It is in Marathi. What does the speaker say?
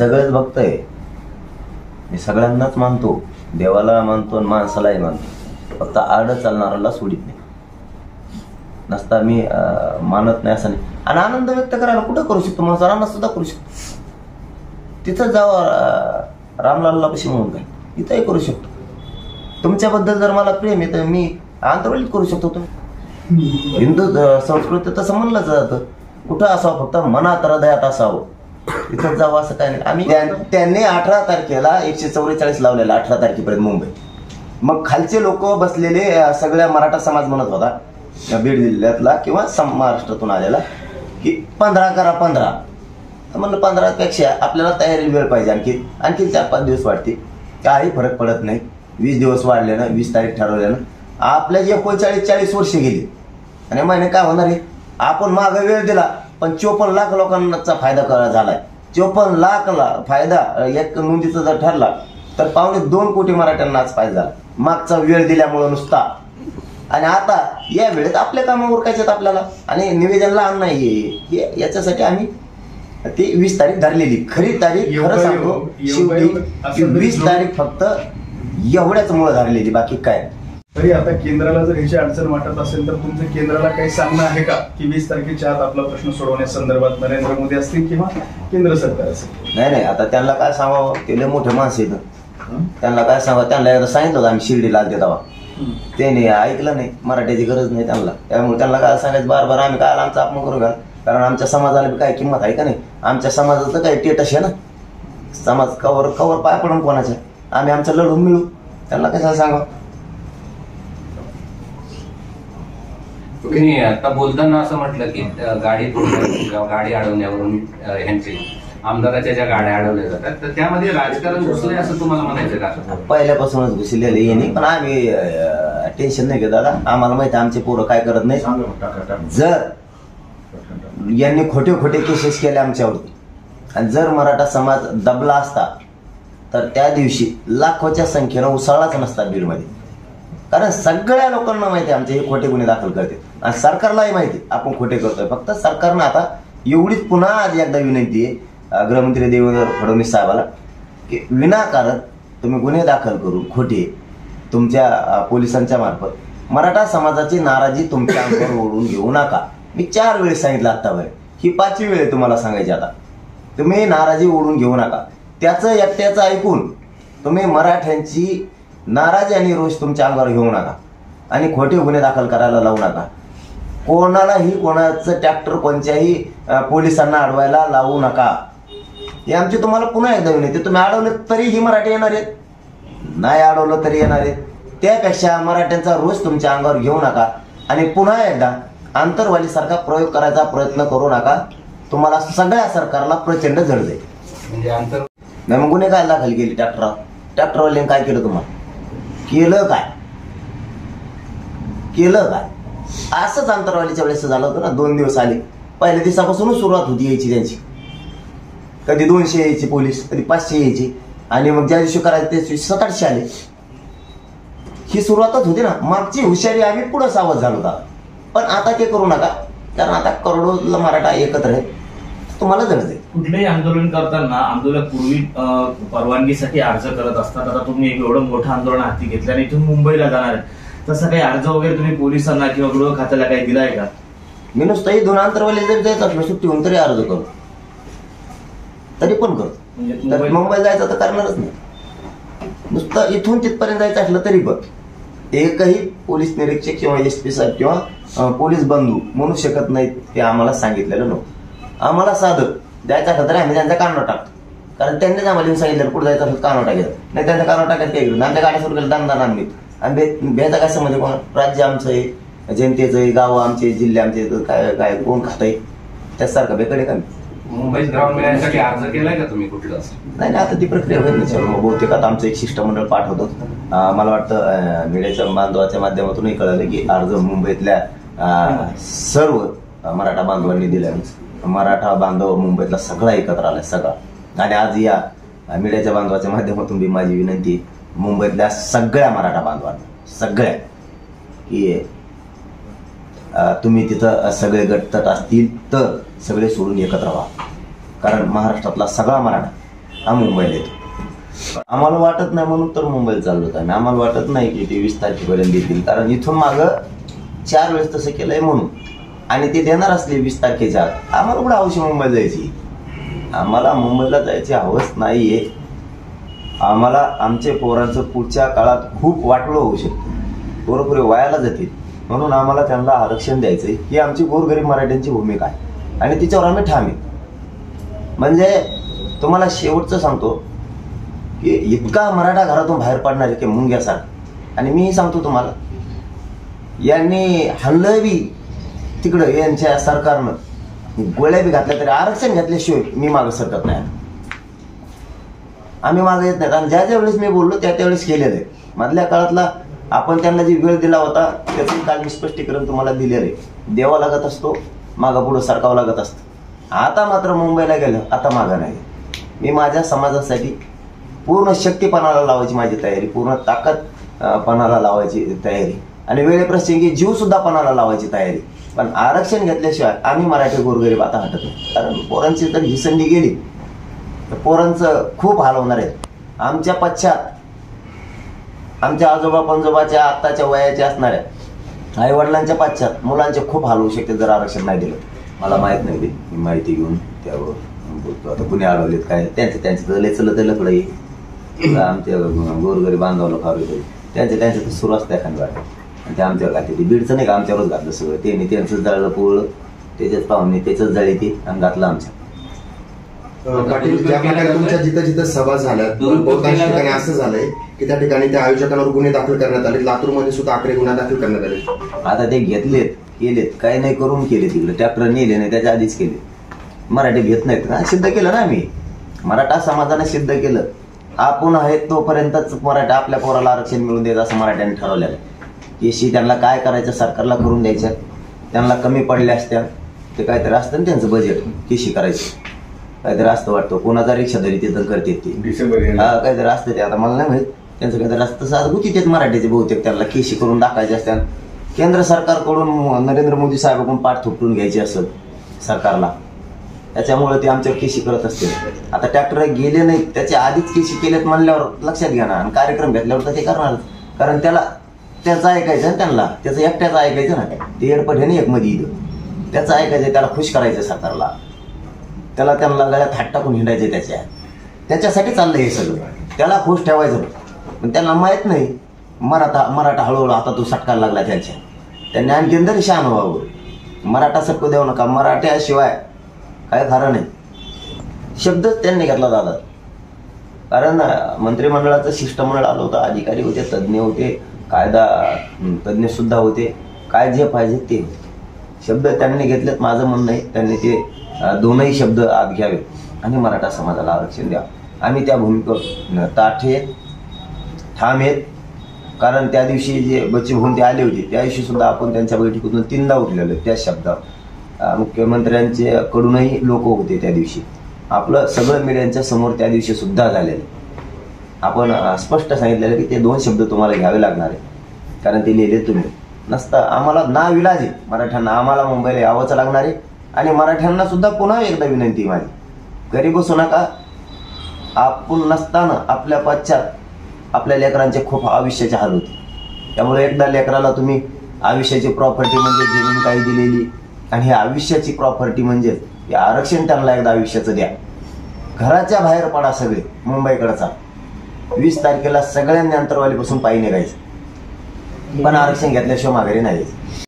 सगळंच बघतोय, मी सगळ्यांनाच मानतो, देवाला मानतो आणि माणसालाही मानतो, फक्त आड चालणाऱ्याला सोडित नाही. नसता मी मानत नाही असं नाही. आणि आनंद व्यक्त करायला कुठं करू शकतो माणूस, रानात सुद्धा करू शकतो. तिथं जावं रामलालला कशी म्हणून काय, तिथंही करू शकतो. तुमच्याबद्दल जर मला प्रेम आहे तर मी आंतरवलीत करू शकतो. तुम्ही हिंदू संस्कृती तसं म्हणलं जातं, कुठं असावं फक्त मनात हृदयात असावं, तिथं जावं असं काय नाही. आम्ही त्यांनी 18 तारखेला 144 लावलेला, 18 तारखेपर्यंत मुंबई. मग खालचे लोक बसलेले सगळ्या मराठा समाज म्हणत होता बीड जिल्ह्यातला किंवा महाराष्ट्रातून आलेला की 15 करा 15. म्हणलं 15पेक्षा आपल्याला तयारी वेळ पाहिजे, आणखी 4-5 दिवस वाढते, काही फरक पडत नाही. 20 दिवस वाढले ना, 20 तारीख ठरवल्यानं आपल्या जे 39-40 वर्ष गेली आणि महिने काय होणार आहे. आपण मागे वेळ दिला पण 54 लाख लोकांचा फायदा झालाय. 54 लाख फायदा एक नोंदीचा जर ठरला तर 2.25 कोटी मराठ्यांना आज फायदा झाला, मागचा वेळ दिल्यामुळे नुसता. आणि आता या वेळेत आपल्या कामावर उरकायचं आपल्याला, आणि निवेदन लहान नाहीये, याच्यासाठी आम्ही ती 20 तारीख धरलेली. खरी तारीख खरं सांगतो शेवटी 20 तारीख फक्त एवढ्याच मुळे धरलेली, बाकी काय. तरी आता केंद्राला जर ह्याची अडचण वाटत असेल तर तुमचं केंद्राला काही सांगणं आहे का की 20 तारखेच्या आत आपला प्रश्न सोडवण्यासंदर्भात नरेंद्र मोदी असतील किंवा केंद्र सरकार असेल? नाही, आता त्यांना काय सांगावं, ते लय मोठे माणसं येतं, त्यांना काय सांगावं. त्यांना एकदा सांगितलं होतं आम्ही शिर्डीला देतावा, त्याने ऐकलं नाही. मराठीची गरज नाही त्यांना, त्यामुळे त्यांना काय सांगायचं बार आम्ही काय आमचा अपमान करू घाल. कारण आमच्या समाजाला बी काय किंमत आहे का नाही, आमच्या समाजाचं काही टेटस आहे ना, समाज कवर पाय पडून कोणाच्या, आम्ही आमचं लढून मिळू. त्यांना कशाला सांगावं. आता बोलताना असं म्हटलं की गाडी अडवण्यावरून ह्यांचे आमदाराच्या ज्या गाड्या अडवल्या जातात तर त्यामध्ये राजकारण घुसलंय असं तुम्हाला म्हणायचं का? पहिल्यापासूनच घुसलेलं येणे, पण आम्ही टेन्शन नाही घेत दादा. आम्हाला माहिती आमचे पोरं काय करत नाही. जर यांनी खोटे केसेस केले आमच्यावरती आणि जर मराठा समाज दबला असता तर त्या दिवशी लाखोच्या संख्येनं उसळलाच नसता बीडमध्ये. कारण सगळ्या लोकांना माहिती आमचे हे खोटे गुन्हे दाखल करते आणि सरकारलाही माहिती आपण खोटे करतोय. फक्त सरकारनं आता एवढीच पुन्हा आज एकदा विनंती आहे गृहमंत्री देवेंद्र फडणवीस साहेबाला की विनाकारण तुम्ही गुन्हे दाखल करून खोटे तुमच्या पोलिसांच्या मार्फत मराठा समाजाची नाराजी तुमच्या अंगावर ओढून घेऊ नका. मी 4 वेळेस सांगितलं आत्तावर, ही 5वी वेळ तुम्हाला सांगायची. आता तुम्ही नाराजी ओढून घेऊ नका. त्याचं एकट्याचं ऐकून तुम्ही मराठ्यांची नाराजी आणि रोष तुमच्या अंगावर घेऊ नका आणि खोटे गुन्हे दाखल करायला लावू नका. कोणालाही कोणाचं ट्रॅक्टर कोणत्याही पोलिसांना अडवायला लावू नका. हे आमची तुम्हाला पुन्हा एकदा विनंती. तुम्ही अडवलं तरीही मराठी येणार आहेत, नाही अडवलं तरी येणार आहेत. त्यापेक्षा मराठ्यांचा रोष तुमच्या अंगावर घेऊ नका आणि पुन्हा एकदा आंतरवालीसारखा प्रयोग करायचा प्रयत्न करू नका. तुम्हाला सगळ्या सरकारला प्रचंड जड जाईल. म्हणजे नाही मग गुन्हे काय दाखल केली ट्रॅक्टरवाल्याने काय केलं तुम्हाला? केलं काय? असंच आंतरवालीच्या वेळेस झालं होतं ना. 2 दिवस आले, पहिल्या दिवसापासूनच सुरुवात होती यायची त्यांची. कधी 200 यायचे पोलीस, कधी 500 यायचे आणि मग ज्या दिवशी करायचे त्या दिवशी 700-800 आले. ही सुरुवातच होती ना. मागची हुशारी आम्ही पुढे सावध झालो होता. पण आता ते करू नका, कारण आता करोडो मराठा एकत्र आहे, तुम्हाला जड जाईल. कुठलेही आंदोलन करताना आंदोलक पूर्वी परवानगीसाठी अर्ज करत असतात. आता तुम्ही एक एवढं मोठं आंदोलन हाती घेतलं आणि इथून मुंबईला जाणार आहे, तसा काही अर्ज वगैरे तुम्ही पोलिसांना किंवा गृह खात्याला काही दिलाय का? मी नुसतंही 2 आंतरवाली जरी जायचं असलं सुट्टी होऊन तरी अर्ज करतो, तरी पण करतो. म्हणजे मुंबईला जायचं तर करणारच नाही. नुसतं इथून तिथपर्यंत जायचं असलं तरी पण एकही पोलीस निरीक्षक किंवा SP साहेब किंवा पोलीस बंधू म्हणू शकत नाहीत हे आम्हाला सांगितलेलं नव्हतं. आम्हाला साधं जायचं असलं तरी आम्ही त्यांचा कानोट टाकतो, कारण त्यांनीच आम्हाला सांगितलं पुढे जायचं असलं कानोट टाकायचं नाही. त्यांचा कानोट टाकायचं काही घेऊन आमच्या गाड्या सुरू केलं दानदार आम्ही आणि भ्यायचा काय समज कोण? राज्य आमचं आहे, जनतेचं आहे, गाव आमचे, जिल्हे आमचे, काय कोण खात आहे त्यासारखं बेकडे का? मुंबईत ग्राउंड मिळण्यासाठी अर्ज केलाय का तुम्ही कुठलं? नाही, आता ती प्रक्रिया होईल ना. बहुतेक आता आमचं एक शिष्टमंडळ पाठवतो. मला वाटतं मीडियाच्या बांधवाच्या माध्यमातूनही कळालं की अर्ज मुंबईतल्या सर्व मराठा बांधवांनी दिला. मराठा बांधव मुंबईतला सगळा एकत्र आलाय, सगळा. आणि आज या मीडियाच्या बांधवाच्या माध्यमातून बी माझी विनंती मुंबईतल्या सगळ्या मराठा बांधवांना, सगळ्या, की तुम्ही तिथं सगळे गटतट असतील तर सगळे सोडून एकत्र व्हा. कारण महाराष्ट्रातला सगळा मराठा हा मुंबईला येतो. आम्हाला वाटत नाही म्हणून तर मुंबईला चाललो होतो आम्ही. आम्हाला वाटत नाही की ते 20 तारखेपर्यंत देतील, कारण इथून मागं 4 वेळेस तसं केलंय म्हणून. आणि ते देणार असले 20 तारखेच्या आत, आम्हाला कुठं हौशी मुंबईला जायची. आम्हाला मुंबईला जायची हवस नाहीये. आम्हाला आमच्या पोरांचं पुढच्या काळात खूप वाटलं होऊ शकतं, पोरं पुरे वायाला जातील, म्हणून आम्हाला त्यांना आरक्षण द्यायचंय. ही आमची गोरगरीब मराठ्यांची भूमिका आहे आणि तिच्यावर आम्ही ठाम आहे. म्हणजे तुम्हाला शेवटचं सांगतो की इतका मराठा घरातून बाहेर पडणार आहे की मुंग्यासारखा. आणि मी सांगतो तुम्हाला, यांनी हल्लं बी तिकडं, यांच्या सरकारनं गोळ्या बी घातल्या तरी आरक्षण घेतल्याशिवाय मी मागं सरकत नाही. आम्ही मागे येत नाहीत. आणि ज्या ज्या वेळेस मी बोललो त्या त्यावेळेस केलेलं आहे. मधल्या काळातला आपण त्यांना जी वेळ दिला होता त्याचं काल मी स्पष्टीकरण तुम्हाला दिलेलं आहे. द्यावा लागत असतो, मागं पुढं सरकावं लागत असतं. आता मात्र मुंबईला गेलं, आता मागं नाही. मी माझ्या समाजासाठी पूर्ण शक्तीपणाला लावायची माझी तयारी, पूर्ण ताकदपणाला लावायची तयारी आणि वेळेप्रसंगी जीव सुद्धा पणाला लावायची तयारी. पण आरक्षण घेतल्याशिवाय आम्ही मराठी गोरगरीब आता हटत नाही. कारण पोरांची जर ही संधी गेली तर पोरांचं खूप हाल होणार आहे. आमच्या पश्चात आमच्या आजोबा पंजोबाच्या आत्ताच्या वयाच्या असणाऱ्या आई वडिलांच्या पश्चात मुलांचे खूप हाल होऊ शकते जर आरक्षण नाही दिलं. मला माहित नाही, मी माहिती घेऊन त्यावर बोलतो. आता कुणी अडवलेत काय त्यांचं लेचलं ते लकडं येईल. आमच्या गोरगरीब बांधवाला फार त्यांचं तर सुरू असतं एखाद्या वाट. आणि ते आमच्यावर घातले, ते बीडचं नाही का आमच्यावरच घातलं सगळं. त्यांनी त्यांचंच जाळलं पोळलं, त्याच्याच पाहुणे त्याच्याच जाळी ती आणि घातलं आमच्या. पाटील, ज्या प्रकारे तुमच्या जिथं जिथं सभा झाल्या बहुतांश ठिकाणी असं झालंय की त्या ठिकाणी त्या आयोजकांवर गुन्हे दाखल करण्यात आले. लातूरमध्ये सुद्धा 11 गुन्हे दाखल करण्यात आले. आता ते घेतलेत, केलेत, काही नाही करून केले. तिकडे ट्रॅक्टर नेले नाही, त्याच्या आधीच केले. मराठी घेत नाहीत का, सिद्ध केलं ना आम्ही. मराठा समाजाने सिद्ध केलं. आपण आहेत तोपर्यंतच मराठा आपल्या पोराला आरक्षण मिळून द्यायचं असं मराठ्यांनी ठरवलेलं आहे. केशी त्यांना काय करायचं सरकारला करून द्यायचं. त्यांना कमी पडल्या असत्या ते काहीतरी असतं ना त्यांचं बजेट, केशी करायचं काहीतरी असतं वाटतं. कोणाचा रिक्षादारी तिथं करते ते काहीतरी असतं ते. आता मला नाही माहित त्यांचं काहीतरी असतं. तसं गुती तेच मराठीचे बहुतेक त्यांना केशी करून टाकायचे असत्या. केंद्र सरकारकडून नरेंद्र मोदी साहेबांकडून पाठ थोपटून घ्यायची असत सरकारला, त्याच्यामुळे ते आमच्यावर केशी करत असते. आता ट्रॅक्टर गेले नाहीत, त्याच्या आधीच केशी केलेत म्हणल्यावर लक्षात घ्या ना. आणि कार्यक्रम घेतल्यावर तर ते करणारच, कारण त्याचं ऐकायचं ना, त्यांना त्याचं एकट्याचं ऐकायचं ना. ते एडपट आहे ना एक मध्ये इथं, त्याचं ऐकायचं, त्याला खुश करायचं सरकारला, त्यांना गळ्यात हात टाकून हिंडायचे त्याच्यासाठी चाललंय हे सगळं. त्याला खुश ठेवायचं. पण त्यांना माहित नाही मराठा हळूहळू आता तो सटकायला लागला त्यांच्या. त्यांनी आणखीन तरी शहाण व्हावं. मराठा सटकू देऊ नका, मराठ्याशिवाय काय खरं नाही. शब्दच त्यांनी घेतला दादा. कारण मंत्रिमंडळाचं शिष्टमंडळ आलं होतं, अधिकारी होते, तज्ज्ञ होते, कायदा तज्ज्ञ सुद्धा होते, काय जे पाहिजे ते शब्द त्यांनी घेतलेत. माझं म्हणणं आहे त्यांनी ते दोनही शब्द आत घ्यावे आणि मराठा समाजाला आरक्षण द्या. आम्ही त्या भूमिकेवर ताठे ठाम आहेत. कारण त्या दिवशी जे बच्चू भाऊ ते आले होते त्या दिवशी सुद्धा आपण त्यांच्या बैठकीतून 3दा उठलेलो त्या शब्दावर. मुख्यमंत्र्यांचे कडूनही लोक होते त्या दिवशी. आपलं सगळं मीडियांच्या समोर त्या दिवशी सुद्धा झालेलं. आपण स्पष्ट सांगितलेलं की ते 2 शब्द तुम्हाला घ्यावे लागणार आहे, कारण ते लिहिले तुम्ही नसता. आम्हाला नाविलाज आहे मराठ्यांना, आम्हाला मुंबईला यावंच लागणार आहे. आणि मराठ्यांना सुद्धा पुन्हा एकदा विनंती माझी, घरी बसू नका. आपण नसताना आपल्या पश्चात आपल्या लेकरांचे खूप आयुष्याचे हाल होते. त्यामुळे एकदा लेकराला तुम्ही आयुष्याची प्रॉपर्टी म्हणजे जमीन काही दिलेली आणि ही आयुष्याची प्रॉपर्टी म्हणजे हे आरक्षण त्यांना एकदा आयुष्याचं द्या. घराच्या बाहेर पडा सगळे मुंबईकडचा. 20 तारखेला सगळ्यांनी अंतरवालीपासून पायी निघायचं, पण आरक्षण घेतल्याशिवाय माघारी नाही.